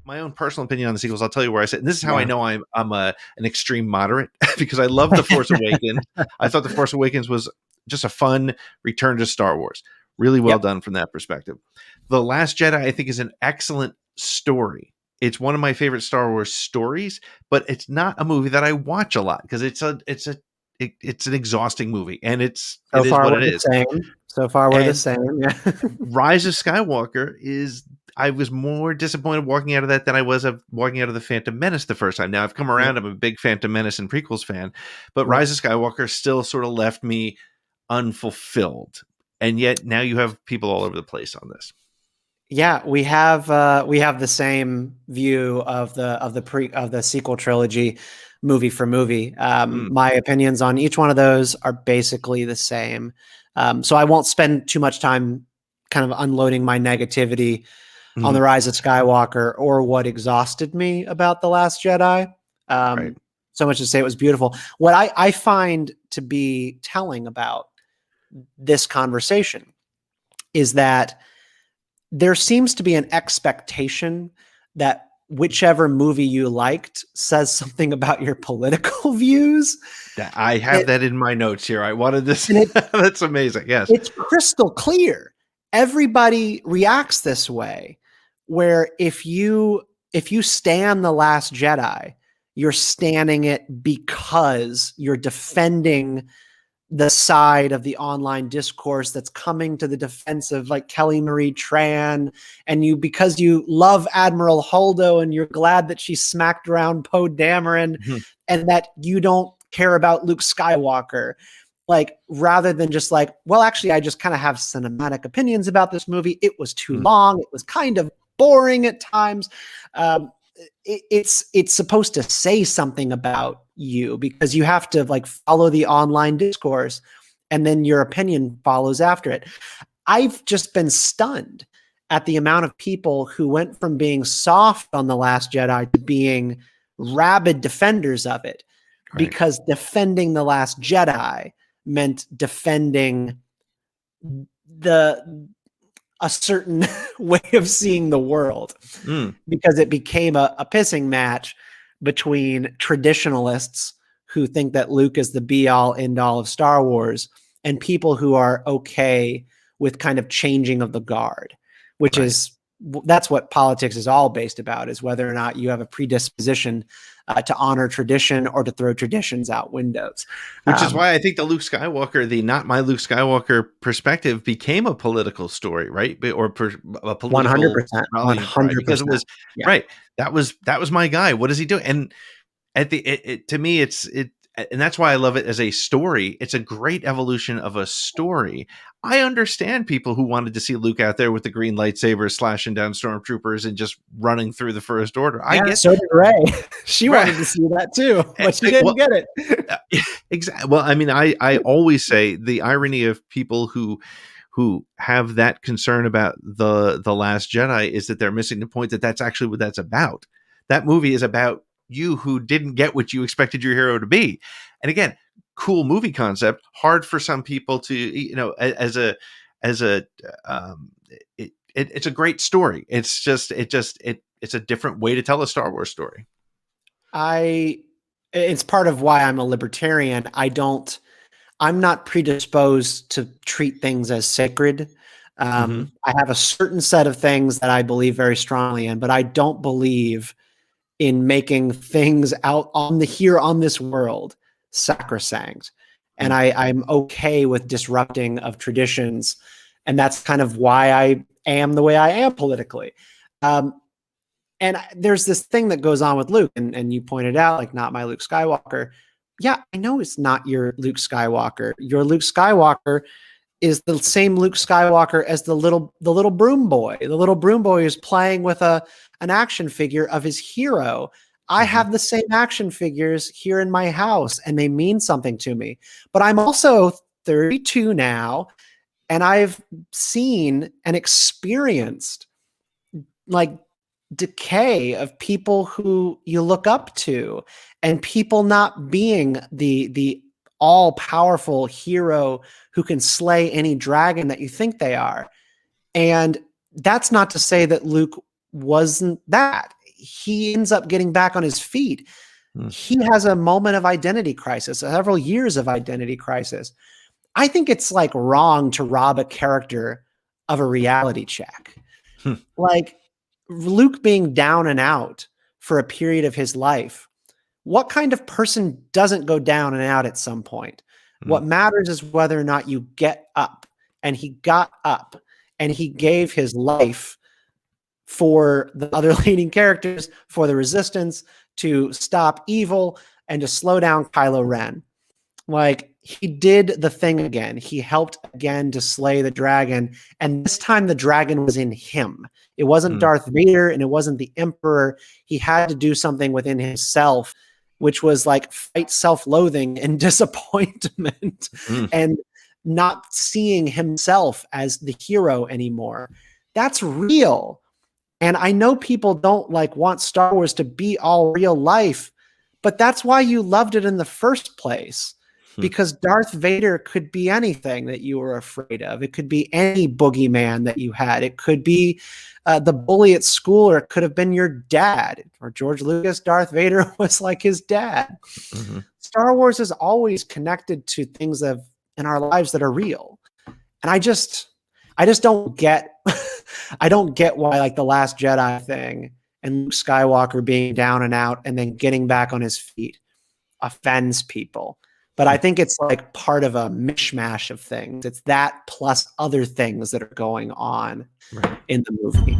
my own personal opinion on the sequels, I'll tell you where I sit. And this is how I Yeah. know I'm an extreme moderate because I love The Force Awakens. I thought The Force Awakens was just a fun return to Star Wars. Really well Yep. done from that perspective. The Last Jedi, I think, is an excellent story. It's one of my favorite Star Wars stories, but it's not a movie that I watch a lot because it's an exhausting movie, and it So is far what we're it the is. same. So far we're the And same. Yeah. Rise of Skywalker is, I was more disappointed walking out of that than I was of walking out of the Phantom Menace the first time. Now I've come Yep. around. I'm a big Phantom Menace and prequels fan, but Yep. Rise of Skywalker still sort of left me unfulfilled. And yet now you have people all over the place on this. Yeah, we have the same view of the sequel trilogy, movie for movie. My opinions on each one of those are basically the same. So I won't spend too much time kind of unloading my negativity on the Rise of Skywalker or what exhausted me about The Last Jedi. Right. So much to say it was beautiful. What I find to be telling about this conversation is that there seems to be an expectation that whichever movie you liked says something about your political views. I have that in my notes here. I wanted this. That's amazing. Yes. It's crystal clear. Everybody reacts this way, where if you stand The Last Jedi, you're standing it because you're defending the side of the online discourse that's coming to the defense of like Kelly Marie Tran, and because you love Admiral Holdo and you're glad that she smacked around Poe Dameron, and that you don't care about Luke Skywalker, like, rather than just like, well, actually, I just kind of have cinematic opinions about this movie. It was too long. It was kind of boring at times. It's supposed to say something about you because you have to like follow the online discourse, and then your opinion follows after it. I've just been stunned at the amount of people who went from being soft on The Last Jedi to being rabid defenders of it, because defending The Last Jedi meant defending a certain way of seeing the world, because it became a pissing match between traditionalists who think that Luke is the be all end all of Star Wars and people who are okay with kind of changing of the guard, which is, that's what politics is all based about, is whether or not you have a predisposition to honor tradition or to throw traditions out windows. Which is why I think the Luke Skywalker, the not my Luke Skywalker perspective, became a political story, right? Or a political 100%, because it was right. That was my guy. What does he do? And at to me, and that's why I love it as a story. It's a great evolution of a story. I understand people who wanted to see Luke out there with the green lightsaber slashing down stormtroopers and just running through the First Order. I get so did Rey. She wanted to see that too, but she didn't get it. Exactly. Well, I mean, I always say the irony of people who have that concern about the Last Jedi is that they're missing the point that that's actually what that's about. That movie is about you who didn't get what you expected your hero to be. And again, cool movie concept, hard for some people to, it's a great story. It's a different way to tell a Star Wars story. It's part of why I'm a libertarian. I'm not predisposed to treat things as sacred. I have a certain set of things that I believe very strongly in, but I don't believe in making things out on this world sacrosanct. And I'm okay with disrupting of traditions. And that's kind of why I am the way I am politically. And there's this thing that goes on with Luke, and you pointed out, like, not my Luke Skywalker. Yeah, I know it's not your Luke Skywalker. Your Luke Skywalker is the same Luke Skywalker as the little broom boy. The little broom boy is playing with an action figure of his hero. I have the same action figures here in my house, and they mean something to me. But I'm also 32 now, and I've seen and experienced like decay of people who you look up to, and people not being the all-powerful hero who can slay any dragon that you think they are. And that's not to say that Luke wasn't that. he ends up getting back on his feet. He has a moment of identity crisis, several years of identity crisis. I think it's like wrong to rob a character of a reality check. Like Luke being down and out for a period of his life. What kind of person doesn't go down and out at some point? What matters is whether or not you get up. And he got up and he gave his life for the other leading characters, for the Resistance, to stop evil and to slow down Kylo Ren. Like, he did the thing again. He helped again to slay the dragon. And this time the dragon was in him. It wasn't Darth Vader and it wasn't the Emperor. He had to do something within himself, which was like fight self-loathing and disappointment and not seeing himself as the hero anymore. That's real. And I know people don't like want Star Wars to be all real life, but that's why you loved it in the first place. Because Darth Vader could be anything that you were afraid of. It could be any boogeyman that you had. It could be the bully at school, or it could have been your dad. Or George Lucas, Darth Vader was like his dad. Star Wars is always connected to things in our lives that are real. And I just don't get I don't get why like the Last Jedi thing and Luke Skywalker being down and out and then getting back on his feet offends people. But I think it's like part of a mishmash of things. It's that plus other things that are going on in the movie.